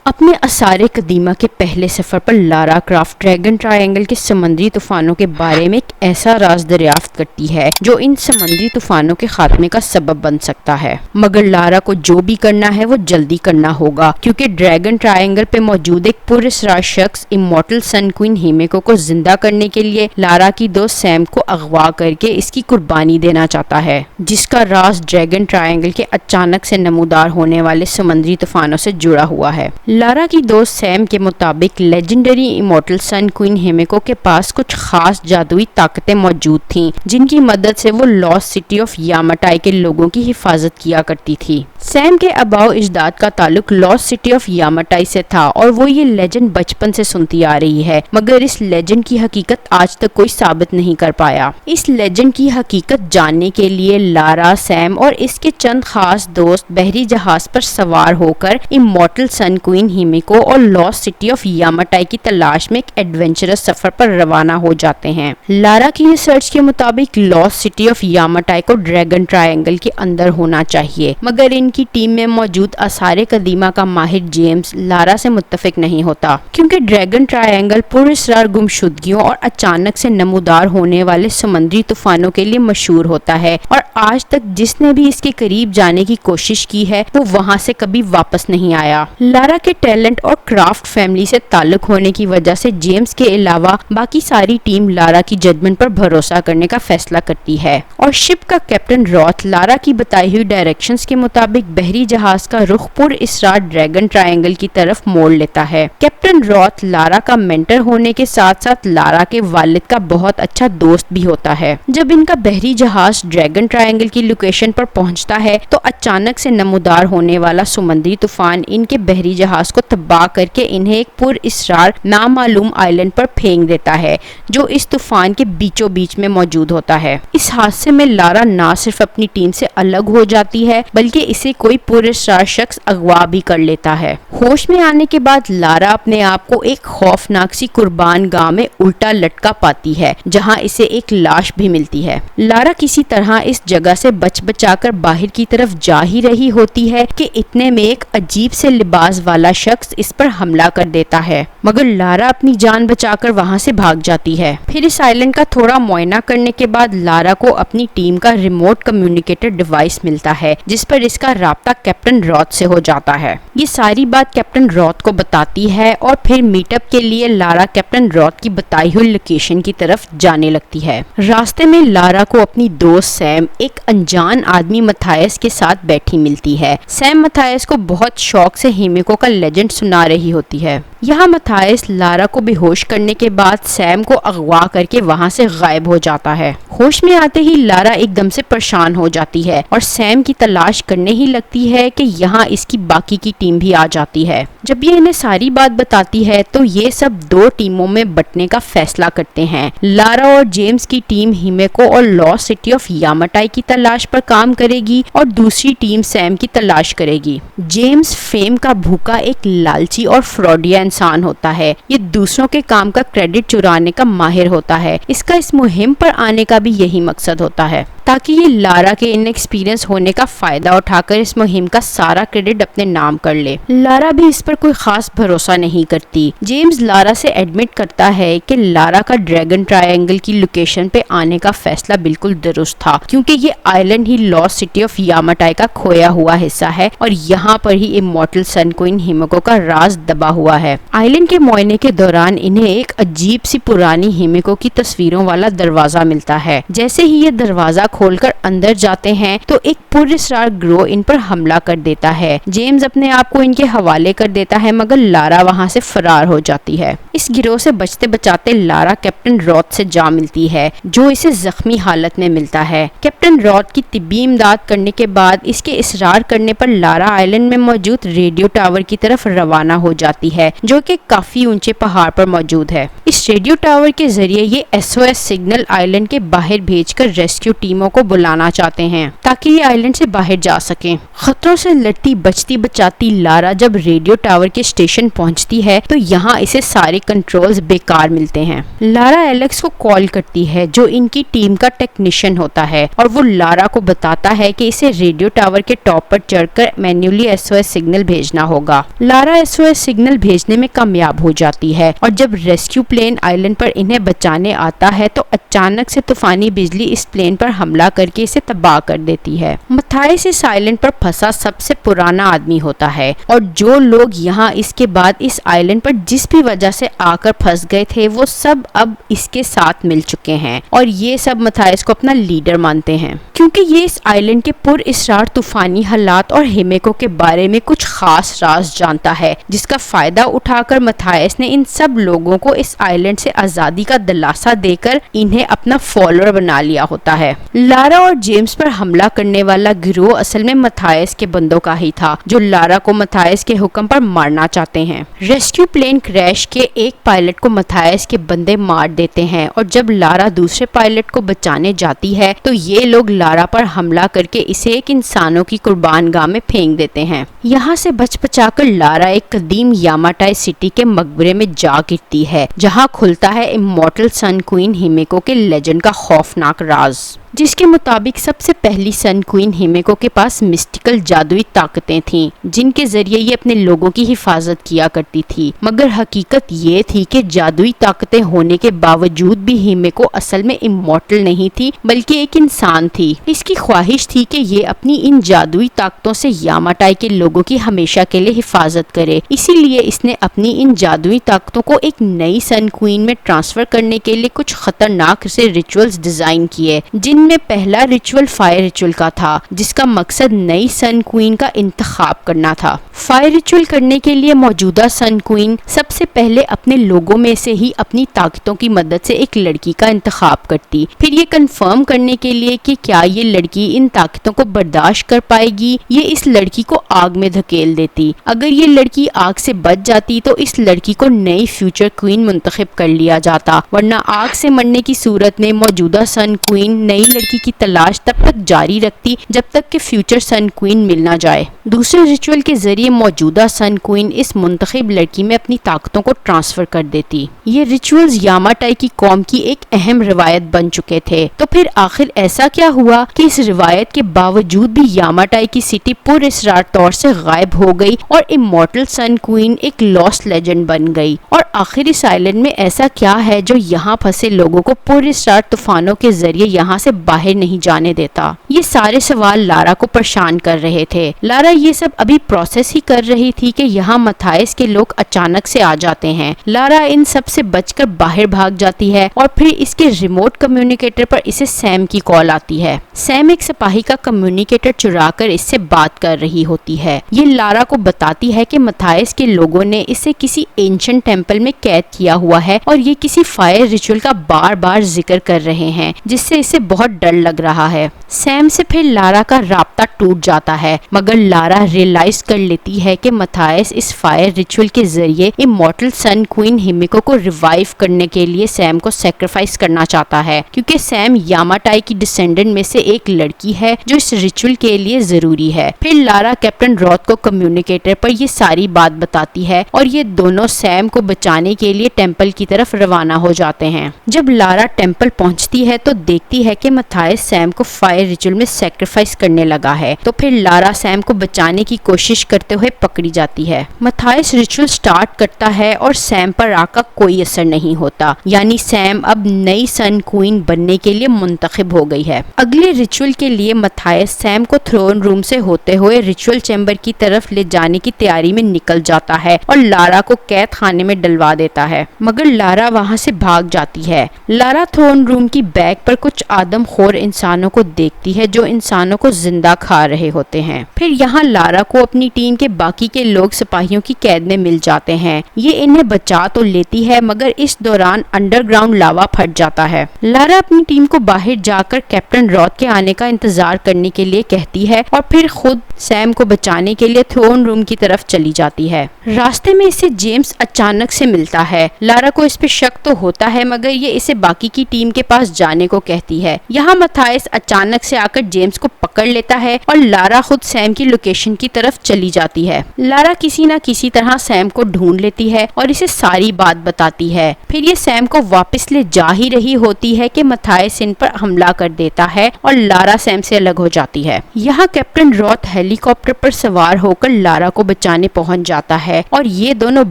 अपने असारे कदीमा के पहले सफर पर लारा क्राफ्ट ड्रैगन ट्रायंगल के समुद्री तूफानों के बारे में एक ऐसा राज दरियाफ्त करती है जो इन समुद्री तूफानों के खात्मे का सबब बन सकता है। मगर लारा को जो भी करना है वो जल्दी करना होगा, क्योंकि ड्रैगन ट्रायंगल पे मौजूद एक पुरस्कार शख्स इमॉर्टल सन क्वीन हिमेको को जिंदा करने के लिए लारा की दोस्त सैम को अगवा करके इसकी कुर्बानी देना चाहता है, जिसका राज ड्रैगन ट्रायंगल के अचानक से नमूदार होने वाले समुद्री तूफानों से जुड़ा हुआ है। लारा की दोस्त सैम के मुताबिक लेजेंडरी इमॉर्टल सन क्वीन हिमेको के पास कुछ खास जादुई ताकतें मौजूद थीं, जिनकी मदद से वो लॉस्ट सिटी ऑफ यामाटाई के लोगों की हिफाजत किया करती थी। सैम के अबाव इजदाद का ताल्लुक लॉस्ट सिटी ऑफ यामाटाई से था और वो ये लेजेंड बचपन से सुनती आ रही है, मगर इस लेजेंड की हकीकत आज तक कोई साबित नहीं कर पाया। इस लेजेंड की हकीकत जानने के लिए लारा, सैम और इसके चंद खास दोस्त बहरी जहाज पर सवार होकर इमॉर्टल सन क्वीन हिमेको और लॉस्ट सिटी ऑफ यामाटाई की तलाश में एक एडवेंचरस सफर पर रवाना हो जाते हैं। लारा की रिसर्च के मुताबिक लॉस्ट सिटी ऑफ यामाटाई को ड्रैगन ट्रायंगल के अंदर होना चाहिए, मगर इनकी टीम में मौजूद असारे कदीमा का माहिर जेम्स लारा से मुत्तफिक नहीं होता, क्योंकि ड्रैगन ट्रायंगल पुरस्कार गुमशुदगियों और अचानक से नमूदार होने वाले समुद्री तूफानों के लिए मशहूर होता है और आज तक जिसने भी इसके करीब जाने की कोशिश की है वो वहाँ से कभी वापस नहीं आया। लारा के टैलेंट और क्राफ्ट फैमिली से ताल्लुक होने की वजह से जेम्स के अलावा बाकी सारी टीम लारा की जजमेंट पर भरोसा करने का फैसला करती है और शिप का कैप्टन रॉथ लारा की बताई हुई डायरेक्शंस के मुताबिक बहरी जहाज का रुख पुरअसरार ड्रैगन ट्रायंगल की तरफ मोड़ लेता है। कैप्टन रॉथ लारा का मेंटर होने के साथ साथ लारा के वालिद का बहुत अच्छा दोस्त भी होता है। जब इनका बहरी जहाज ड्रैगन ट्रायंगल की लोकेशन पर पहुंचता है तो अचानक से नमूदार होने वाला समुद्री तूफान इनके बहरी जहाज को तबाह करके इन्हें एक पुरअसरार नामालूम आइलैंड पर फेंक देता है, जो इस तूफान के बीचों बीच में मौजूद होता है। इस हादसे में लारा ना सिर्फ अपनी टीम से अलग हो जाती है बल्कि इसे कोई पुरअसरार शख्स अगवा भी कर लेता है। होश में आने के बाद लारा अपने आप को एक खौफनाक सी कुर्बान गाह में उल्टा लटका पाती है, जहां इसे एक लाश भी मिलती है। लारा किसी तरह इस जगह से बचाकर बाहर की तरफ जा ही रही होती है कि इतने में एक अजीब से लिबास वाला शख्स इस पर हमला कर देता है, मगर लारा अपनी जान बचाकर वहां से भाग जाती है। फिर इस आइलैंड का थोड़ा मुआयना करने के बाद लारा को अपनी टीम का रिमोट कम्युनिकेटर डिवाइस मिलता है, जिस पर इसका राब्ता कैप्टन रॉथ से हो जाता है। ये सारी बात कैप्टन रॉथ को बताती है और फिर मीटअप के लिए लारा कैप्टन रॉथ की बताई हुई लोकेशन की तरफ जाने लगती है। रास्ते में लारा को अपनी दोस्त सैम एक अनजान आदमी मथायस के साथ बैठी मिलती है। सैम मथायस को बहुत शौक से हिमेको का लेजेंड सुना रही होती है। यहाँ मथायस लारा को बेहोश करने के बाद सैम को अगवा करके वहाँ से गायब हो जाता है। होश में आते ही लारा एकदम से परेशान हो जाती है और सैम की तलाश करने ही लगती है कि यहाँ इसकी बाकी की टीम भी आ जाती है। जब ये इन्हें सारी बात बताती है तो ये सब दो टीमों में बंटने का फैसला करते हैं। लारा और जेम्स की टीम हिमेको और लॉस्ट सिटी ऑफ यामाटाई की तलाश पर काम करेगी और दूसरी टीम सैम की तलाश करेगी। जेम्स फेम का भूखा एक लालची और फ्रॉडिया इंसान होता है। ये दूसरों के काम का क्रेडिट चुराने का माहिर होता है। इसका इस मुहिम पर आने का भी यही मकसद होता है, ताकि ये लारा के इनएक्सपीरियंस होने का फायदा उठाकर इस मुहिम का सारा क्रेडिट अपने नाम कर ले। लारा भी इस पर कोई खास भरोसा नहीं करती। जेम्स लारा से एडमिट करता है कि लारा का ड्रैगन ट्रायंगल की लोकेशन पे आने का फैसला बिल्कुल दुरुस्त था, क्योंकि ये आइलैंड ही लॉस्ट सिटी ऑफ यामाटाई का खोया हुआ हिस्सा है और यहाँ पर ही इमॉर्टल सन क्वीन हिमेको का राज दबा हुआ है। आइलैंड के मुआयने के दौरान इन्हें एक अजीब सी पुरानी हिमेको की तस्वीरों वाला दरवाजा मिलता है। जैसे ही ये दरवाजा खोलकर अंदर जाते हैं तो एक पुरअसरार गिरोह इन पर हमला कर देता है। जेम्स अपने आप को इनके हवाले कर देता है, मगर लारा वहां से फरार हो जाती है। इस गिरोह से बचते बचाते लारा कैप्टन रॉथ से जा मिलती है, जो इसे जख्मी हालत में मिलता है। कैप्टन रॉथ की तिब्बी इमदाद करने के बाद इसके इसरार करने पर लारा आइलैंड में मौजूद रेडियो टावर की तरफ रवाना हो जाती है, जो कि काफी ऊंचे पहाड़ पर मौजूद है। इस रेडियो टावर के जरिए ये SOS सिग्नल आइलैंड के बाहर भेजकर रेस्क्यू टीमों टीमों को बुलाना चाहते हैं ताकि ये आइलैंड से बाहर जा सकें। खतरों से लड़ती बचती बचाती लारा जब रेडियो टावर के स्टेशन पहुंचती है तो यहाँ इसे सारे कंट्रोल्स बेकार मिलते हैं। लारा एलेक्स को कॉल करती है जो इनकी टीम का टेक्नीशियन होता है और वो लारा को बताता है कि इसे रेडियो टावर के टॉप पर चढ़कर मैन्युअली SOS सिग्नल भेजना होगा। लारा SOS सिग्नल भेजने में कामयाब हो जाती है और जब रेस्क्यू प्लेन आइलैंड पर इन्हें बचाने आता है तो अचानक से तूफानी बिजली इस प्लेन पर हमला करके इसे तबाह कर देती है। मथाइस इस आइलैंड पर फंसा सबसे पुराना आदमी होता है और जो लोग यहाँ इसके बाद इस आइलैंड पर जिस भी वजह से आकर फंस गए थे वो सब अब इसके साथ मिल चुके हैं और ये सब मथाइस को अपना लीडर मानते हैं क्योंकि ये इस आइलैंड के पुरअसरार तूफानी हालात और हिमेको के बारे में कुछ खास राज जानता है, जिसका फायदा उठाकर मथाइस ने इन सब लोगों को इस आइलैंड से आजादी का दिलासा देकर इन्हें अपना फॉलोअर बना लिया होता है। लारा और जेम्स पर हमला करने वाला गिरोह असल में मथाइस के बंदों का ही था जो लारा को मथाइस के हुक्म पर मारना चाहते हैं। रेस्क्यू प्लेन क्रैश के एक पायलट को मथाइस के बंदे मार देते हैं और जब लारा दूसरे पायलट को बचाने जाती है तो ये लोग लारा पर हमला करके इसे एक इंसानों की कुर्बानगाह में फेंक देते हैं। यहाँ से बच बचाकर लारा एक कदीम यामाटाई सिटी के मकबरे में जा गिरती है जहाँ खुलता है इमॉर्टल सन क्वीन हिमेको के लेजेंड का खौफनाक राज, जिसके मुताबिक सबसे पहली सन क्वीन हिमेको के पास मिस्टिकल जादुई ताकतें थीं जिनके जरिए ये अपने लोगों की हिफाजत किया करती थी। मगर हकीकत ये थी कि जादुई ताकतें होने के बावजूद भी हिमेको असल में इमॉर्टल नहीं थी बल्कि एक इंसान थी। इसकी ख्वाहिश थी कि ये अपनी इन जादुई ताकतों से यामाटाई के लोगों की हमेशा के लिए हिफाजत करे, इसीलिए इसने अपनी इन जादुई ताकतों को एक नई सन क्वीन में ट्रांसफर करने के लिए कुछ खतरनाक से रिचुअल्स डिजाइन किए जिनमें पहला रिचुअल फायर रिचुअल का था जिसका मकसद नई सन क्वीन का इंतखाब करना था। फायर रिचुअल करने के लिए मौजूदा सन क्वीन सबसे पहले अपने लोगों में से ही अपनी ताकतों की मदद से एक लड़की का इंतखाब करती, फिर ये कंफर्म करने के लिए कि क्या ये लड़की इन ताकतों को बर्दाश्त कर पाएगी ये इस लड़की को आग में धकेल देती। अगर ये लड़की आग से बच जाती तो इस लड़की को नई फ्यूचर क्वीन मुंतखब कर लिया जाता, वरना आग से मरने की सूरत में मौजूदा सन क्वीन नई लड़की की तलाश तब तक जारी रखती जब तक कि फ्यूचर सन क्वीन मिल ना जाए। दूसरे रिचुअल के जरिए मौजूदा सन क्वीन इस मुंतखब लड़की में अपनी ताकतों को ट्रांसफर कर देती। ये रिचुअल्स यामाटाई की कौम की एक अहम रिवायत बन चुके थे। तो फिर आखिर ऐसा क्या हुआ कि इस रिवायत के बावजूद भी यामाटाई की सिटी पुरअसरार तौर से गायब हो गई और इमॉर्टल सन क्वीन एक लॉस्ट लेजेंड बन गई? और आखिर इस आइलैंड में ऐसा क्या है जो यहाँ फंसे लोगों को पुरअसरार तूफानों के जरिए यहाँ से बाहर नहीं जाने देता? ये सारे सवाल लारा को परेशान कर रहे थे। लारा ये सब अभी प्रोसेस ही कर रही थी कि यहाँ मथाइस के लोग अचानक से आ जाते हैं। लारा इन सब से बचकर बाहर भाग जाती है और फिर इसके रिमोट कम्युनिकेटर पर इसे सैम की कॉल आती है। सैम एक सिपाही का कम्युनिकेटर चुराकर इससे बात कर रही होती है। ये लारा को बताती है कि मथाइस के लोगों ने इसे किसी एंशिएंट टेंपल में कैद किया हुआ है और ये किसी फायर रिचुअल का बार बार जिक्र कर रहे हैं जिससे इसे बहुत डर लग रहा है। सैम से फिर लारा का राब्ता टूट जाता है, मगर लारा रियलाइज कर लेती है कि मथाइस इस फायर रिचुअल के जरिए इमॉर्टल सन क्वीन हिमेको को रिवाइव करने के लिए सैम को सैक्रिफाइस करना चाहता है, क्योंकि सैम यामाटाई की डिसेंडेंट में से एक लड़की है जो इस रिचुअल के लिए जरूरी है। फिर लारा कैप्टन रॉथ को कम्युनिकेटर पर ये सारी बात बताती है और ये दोनों सैम को बचाने के लिए टेंपल की तरफ रवाना हो जाते हैं। जब लारा टेंपल पहुंचती है तो देखती है कि मथाइस सैम को फायर रिचुअल में सैक्रिफाइस करने लगा है, तो फिर लारा सैम को बचाने की कोशिश करते हुए पकड़ी जाती है। मथाइस रिचुअल स्टार्ट करता है और सैम पर आग का कोई असर नहीं होता, यानी सैम अब नई सन क्वीन बनने के लिए मुंतखब हो गई है। अगले रिचुअल के लिए मथाइस सैम को थ्रोन रूम से होते हुए रिचुअल चैम्बर की तरफ ले जाने की तैयारी में निकल जाता है और लारा को कैद खाने में डलवा देता है, मगर लारा वहां से भाग जाती है। लारा थ्रोन रूम की बैग पर कुछ आदमखोर इंसानों को देखती है जो इंसानों को जिंदा खा रहे होते हैं। फिर यहाँ लारा को अपनी टीम के बाकी के लोग सिपाहियों की कैद में मिल जाते हैं। ये इन्हें बचा तो लेती है, मगर इस दौरान अंडरग्राउंड लावा फट जाता है। लारा अपनी टीम को बाहर जाकर कैप्टन रॉथ के आने का इंतजार करने के लिए कहती है और फिर खुद सैम को बचाने के लिए थ्रोन रूम की तरफ चली जाती है। रास्ते में इसे जेम्स अचानक से मिलता है। लारा को इस पे शक तो होता है, मगर ये इसे बाकी की टीम के पास जाने को कहती है। यहाँ मथायस अचानक से आकर जेम्स को पकड़ लेता है और लारा खुद सैम की लोकेशन की तरफ चली जाती है। लारा किसी न किसी तरह सैम को ढूंढ लेती है और इसे सारी बात बताती है। फिर ये सैम को वापस ले जा ही रही होती है कि मथायस इन पर हमला कर देता है और लारा सैम से अलग हो जाती है। यहाँ कैप्टन रॉथ हेलीकॉप्टर पर सवार होकर लारा को बचाने पहुंच जाता है और ये दोनों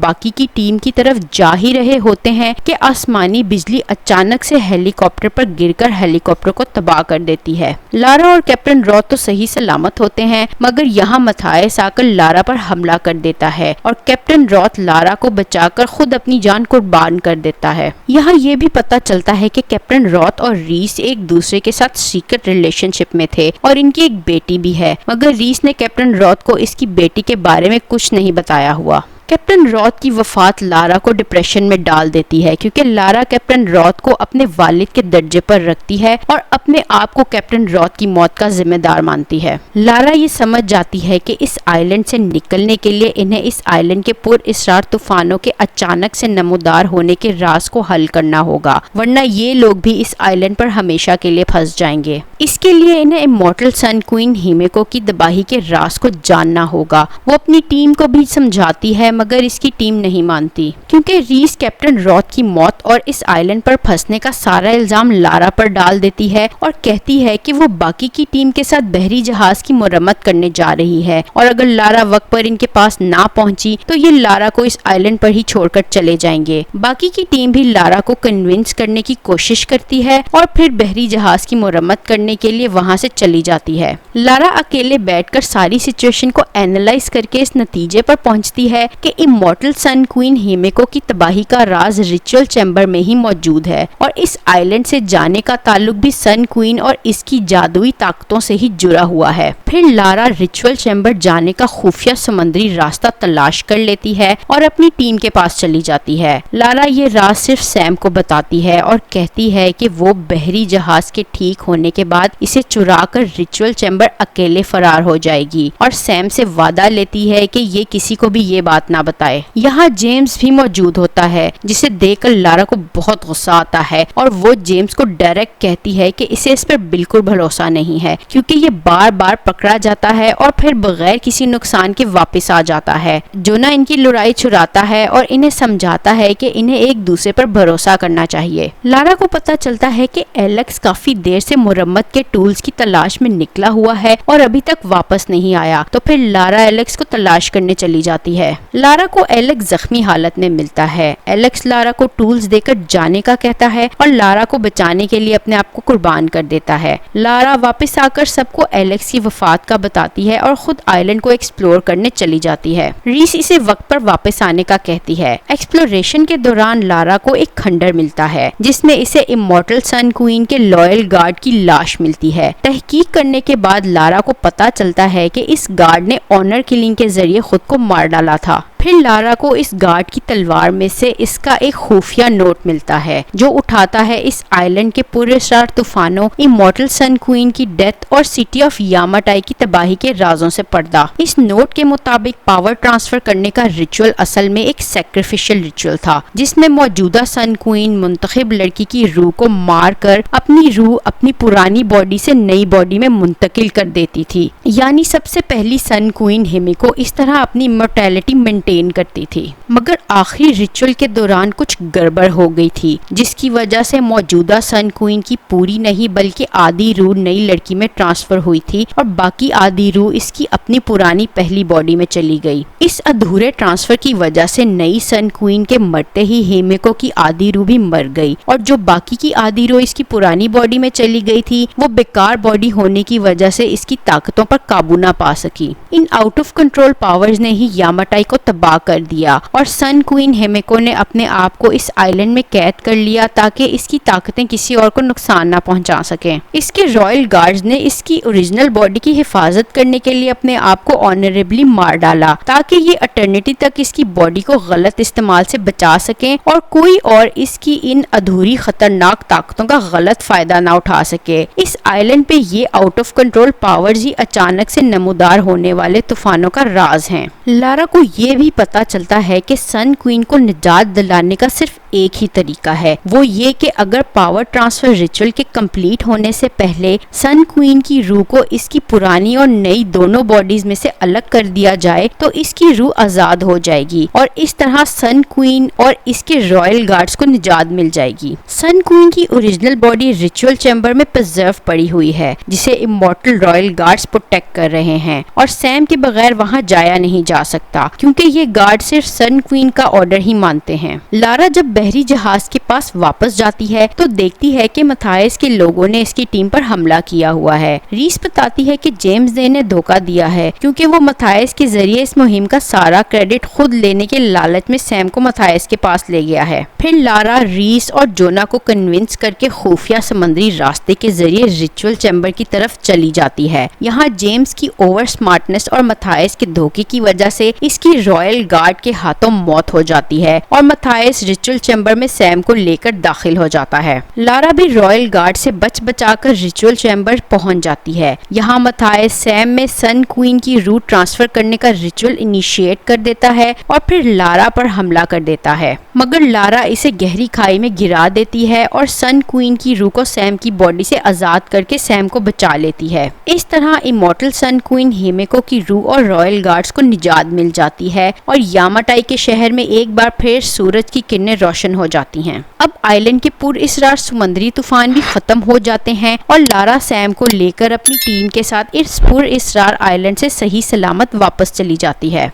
बाकी की टीम की तरफ जा ही रहे होते हैं कि आसमानी बिजली अचानक से हेलीकॉप्टर पर गिरकर हेलीकॉप्टर को तबाह कर देती है। लारा और कैप्टन रॉथ तो सही सलामत होते हैं, मगर यहाँ मथायस आकर लारा पर हमला कर देता है और कैप्टन रॉथ लारा को बचाकर खुद अपनी जान कुर्बान कर देता है। यहाँ ये भी पता चलता है कि कैप्टन रॉथ और रीस एक दूसरे के साथ सीक्रेट रिलेशनशिप में थे और इनकी एक बेटी भी है, मगर रीस ने कैप्टन रॉथ को इसकी बेटी के बारे में कुछ नहीं बताया हुआ। कैप्टन रॉथ की वफात लारा को डिप्रेशन में डाल देती है क्योंकि लारा कैप्टन रॉथ को अपने वालिद के दर्जे पर रखती है और अपने आप को कैप्टन रॉथ की मौत का जिम्मेदार मानती है। लारा ये समझ जाती है कि इस आइलैंड से निकलने के लिए इन्हें इस आइलैंड के पुरअसरार तूफानों के अचानक से नमूदार होने के राज को हल करना होगा, वरना ये लोग भी इस आइलैंड पर हमेशा के लिए फंस जाएंगे। इसके लिए इन्हें इमॉर्टल सन क्वीन हिमेको की तबाही के राज को जानना होगा। वो अपनी टीम को भी समझाती है, मगर इसकी टीम नहीं मानती क्योंकि रीस कैप्टन रॉथ की मौत और इस आइलैंड पर फंसने का सारा इल्जाम लारा पर डाल देती है और कहती है कि वो बाकी की टीम के साथ बहरी जहाज की मुरम्मत करने जा रही है और अगर लारा वक्त पर इनके पास ना पहुंची तो ये लारा को इस आइलैंड पर ही छोड़कर चले जाएंगे। बाकी की टीम भी लारा को कन्विंस करने की कोशिश करती है और फिर बहरी जहाज की मुरम्मत करने के लिए वहां से चली जाती है। लारा अकेले बैठकर सारी सिचुएशन को एनालाइज करके इस नतीजे पर पहुंचती है कि इमॉर्टल सन क्वीन हिमेको की तबाही का राज रिचुअल चैम्बर में ही मौजूद है और इस आइलैंड से जाने का ताल्लुक भी सन क्वीन और इसकी जादुई ताकतों से ही जुड़ा हुआ है। फिर लारा रिचुअल चैम्बर जाने का खुफिया समुद्री रास्ता तलाश कर लेती है और अपनी टीम के पास चली जाती है। लारा ये राज सिर्फ सैम को बताती है और कहती है कि वो बहरी जहाज के ठीक होने के बाद इसे चुराकर रिचुअल चैम्बर अकेले फरार हो जाएगी और सैम से वादा लेती है कि ये किसी को भी ये बात ना बताए। यहाँ जेम्स भी मौजूद होता है जिसे देखकर लारा को बहुत गुस्सा आता है और वो जेम्स को डायरेक्ट कहती है कि इसे इस पर बिल्कुल भरोसा नहीं है क्योंकि ये बार बार पकड़ा जाता है और फिर बगैर किसी नुकसान के वापस आ जाता है। जोना इनकी लड़ाई छुड़ाता है और इन्हें समझाता है कि इन्हें एक दूसरे पर भरोसा करना चाहिए। लारा को पता चलता है कि एलेक्स काफी देर से मुरम्मत के टूल्स की तलाश में निकला हुआ है और अभी तक वापस नहीं आया, तो फिर लारा एलेक्स को तलाश करने चली जाती है। लारा को एलेक्स जख्मी हालत में मिलता है। एलेक्स लारा को टूल्स देकर जाने का कहता है और लारा को बचाने के लिए अपने आप को कुर्बान कर देता है। लारा वापस आकर सबको एलेक्स की वफात का बताती है और खुद आइलैंड को एक्सप्लोर करने चली जाती है। रीस इसे वक्त पर वापस आने का कहती है। एक्सप्लोरेशन के दौरान लारा को एक खंडर मिलता है जिसमें इसे इमॉर्टल सन क्वीन के लॉयल गार्ड की लाश मिलती है। तहकीक करने के बाद लारा को पता चलता है कि इस गार्ड ने ऑनर किलिंग के जरिए खुद को मार डाला था। फिर लारा को इस गार्ड की तलवार में से इसका एक खुफिया नोट मिलता है जो उठाता है इस आइलैंड के पुरअसरार तूफानों, इमॉर्टल सन क्वीन की डेथ और सिटी ऑफ यामाटाई की तबाही के राजों से पर्दा। इस नोट के मुताबिक पावर ट्रांसफर करने का रिचुअल असल में एक सैक्रिफिशियल रिचुअल था जिसमें मौजूदा सन क्वीन मुंतखब लड़की की रूह को मार कर अपनी रूह अपनी पुरानी बॉडी से नई बॉडी में मुंतकिल कर देती थी। यानी सबसे पहली सन क्वीन हिमेको इस तरह अपनी इमॉर्टैलिटी मेंटेन करती थी, मगर आखिरी रिचुअल के दौरान कुछ गड़बड़ हो गई थी जिसकी वजह से मौजूदा सन क्वीन की पूरी नहीं बल्कि आधी रूह नई लड़की में ट्रांसफर हुई थी और बाकी आधी रूह इसकी अपनी पुरानी पहली बॉडी में चली गई। इस अधूरे ट्रांसफर की वजह से नई सन क्वीन के मरते ही हिमेको की आधी रूह भी मर गई और जो बाकी की आधी रूह इसकी पुरानी बॉडी में चली गई थी वो बेकार बॉडी होने की वजह से इसकी ताकतों पर काबू ना पा सकी। In out of control powers ने ही यामाटाई को तबाह कर दिया और सन क्वीन हिमेको ने अपने आप को इस आइलैंड में कैद कर लिया ताकि इसकी ताकतें किसी और को नुकसान ना पहुंचा सकें। इसके रॉयल गार्ड्स ने इसकी ओरिजिनल बॉडी की हिफाजत करने के लिए अपने आप को ऑनरेबली मार डाला ताकि ये अटर्निटी तक इसकी बॉडी को गलत इस्तेमाल से बचा सकें और कोई और इसकी इन अधूरी खतरनाक ताकतों का गलत फायदा ना उठा सके। इस आइलैंड पे ये आउट ऑफ कंट्रोल पावर्स ही अचानक से नमूदार होने वाले तूफानों का राज हैं। लारा को ये भी पता चलता है कि सन क्वीन को निजात दिलाने का सिर्फ एक ही तरीका है, वो ये कि अगर पावर ट्रांसफर रिचुअल के कंप्लीट होने से पहले सन क्वीन की रूह को इसकी पुरानी और नई दोनों बॉडीज में से अलग कर दिया जाए तो इसकी रूह आजाद हो जाएगी और इस तरह सन क्वीन और इसके रॉयल गार्ड्स को निजात मिल जाएगी। सन क्वीन की ओरिजिनल बॉडी रिचुअल चैम्बर में प्रिजर्व पड़ी हुई है, जिसे इमॉर्टल रॉयल गार्ड्स प्रोटेक्ट कर रहे हैं और सैम के बगैर वहां जाया नहीं जा सकता क्योंकि ये गार्ड सिर्फ सन क्वीन का ऑर्डर ही मानते हैं। लारा जब बहरी जहाज के पास वापस जाती है तो देखती है कि मथायस के लोगों ने इसकी टीम पर हमला किया हुआ है। रीस बताती है कि जेम्स डे ने धोखा दिया है क्योंकि वो मथायस के जरिए इस मुहिम का सारा क्रेडिट खुद लेने के लालच में सैम को मथायस के पास ले गया है। फिर लारा रीस और जोना को कन्विंस करके खुफिया समुद्री रास्ते के जरिए रिचुअल चैम्बर की तरफ चली जाती है। यहाँ जेम्स की ओवर स्मार्टनेस और मथायस के धोखे की वजह से इसकी रॉयल गार्ड के हाथों मौत हो जाती है और मथायस रिचुअल चैम्बर में सैम को लेकर दाखिल हो जाता है। लारा भी रॉयल गार्ड से बचाकर रिचुअल चैम्बर पहुंच जाती है। यहाँ मथायस सैम में सन क्वीन की रूह ट्रांसफर करने का रिचुअल इनिशिएट कर देता है और फिर लारा पर हमला कर देता है, मगर लारा इसे गहरी खाई में गिरा देती है और सन क्वीन की रूह को सैम की बॉडी से आजाद करके सैम को बचा लेती है। इस तरह इमॉर्टल सन क्वीन हिमेको की रूह और रॉयल गार्ड्स को निजात मिल जाती है और यामाटाई के शहर में एक बार फिर सूरज की किरणें रोशन हो जाती हैं। अब आइलैंड के पुरअसरार समुद्री तूफान भी खत्म हो जाते हैं और लारा सैम को लेकर अपनी टीम के साथ इस पुरअसरार आइलैंड से सही सलामत वापस चली जाती है।